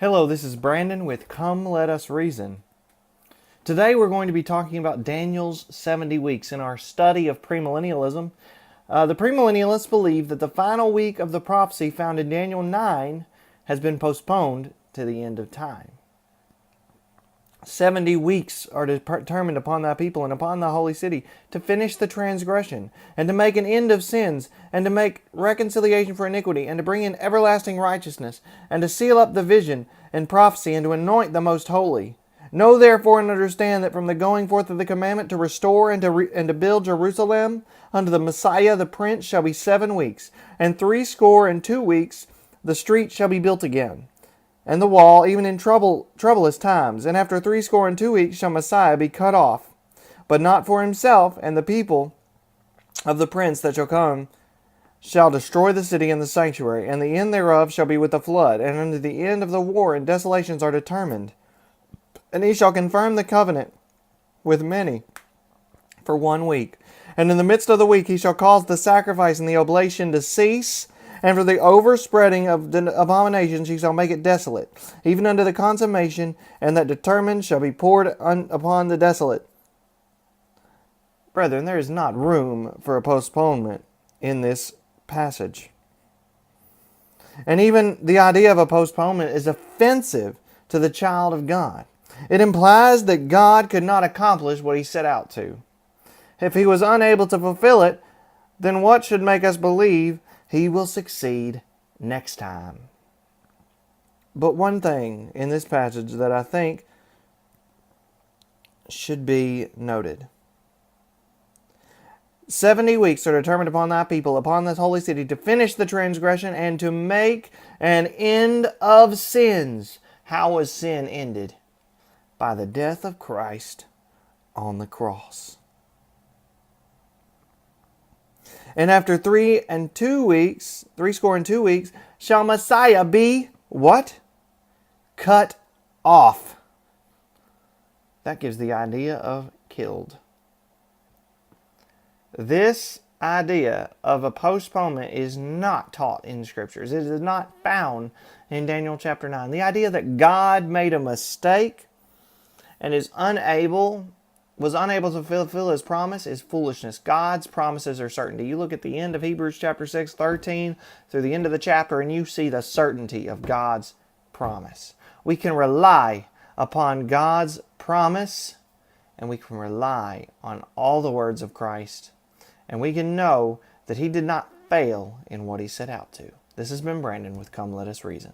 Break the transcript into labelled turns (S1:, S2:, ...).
S1: Hello, this is Brandon with Come Let Us Reason. Today we're going to be talking about Daniel's 70 weeks in our study of premillennialism. The premillennialists believe that the final week of the prophecy found in Daniel 9 has been postponed to the end of time. 70 weeks are determined upon thy people and upon thy holy city to finish the transgression, and to make an end of sins, and to make reconciliation for iniquity, and to bring in everlasting righteousness, and to seal up the vision and prophecy, and to anoint the most holy. Know therefore and understand that from the going forth of the commandment to restore and to build Jerusalem unto the Messiah the Prince shall be 7 weeks, and 62 weeks the street shall be built again, and the wall, even in troublous times. And after 62 weeks shall Messiah be cut off, but not for himself, and the people of the prince that shall come shall destroy the city and the sanctuary, and the end thereof shall be with the flood, and unto the end of the war and desolations are determined. And he shall confirm the covenant with many for 1 week. And in the midst of the week he shall cause the sacrifice and the oblation to cease, and for the overspreading of the abominations he shall make it desolate, even unto the consummation, and that determined shall be poured upon the desolate. Brethren, there is not room for a postponement in this passage. And even the idea of a postponement is offensive to the child of God. It implies that God could not accomplish what he set out to. If he was unable to fulfill it, then what should make us believe he will succeed next time? But one thing in this passage that I think should be noted. 70 weeks are determined upon thy people, upon this holy city, to finish the transgression and to make an end of sins. How was sin ended? By the death of Christ on the cross. And after 62 weeks, shall Messiah be what? Cut off. That gives the idea of killed. This idea of a postponement is not taught in the Scriptures. It is not found in Daniel chapter 9. The idea that God made a mistake and was unable to fulfill his promise is foolishness. God's promises are certainty. You look at the end of Hebrews chapter 6, 13 through the end of the chapter, and you see the certainty of God's promise. We can rely upon God's promise, and we can rely on all the words of Christ, and we can know that he did not fail in what he set out to. This has been Brandon with Come Let Us Reason.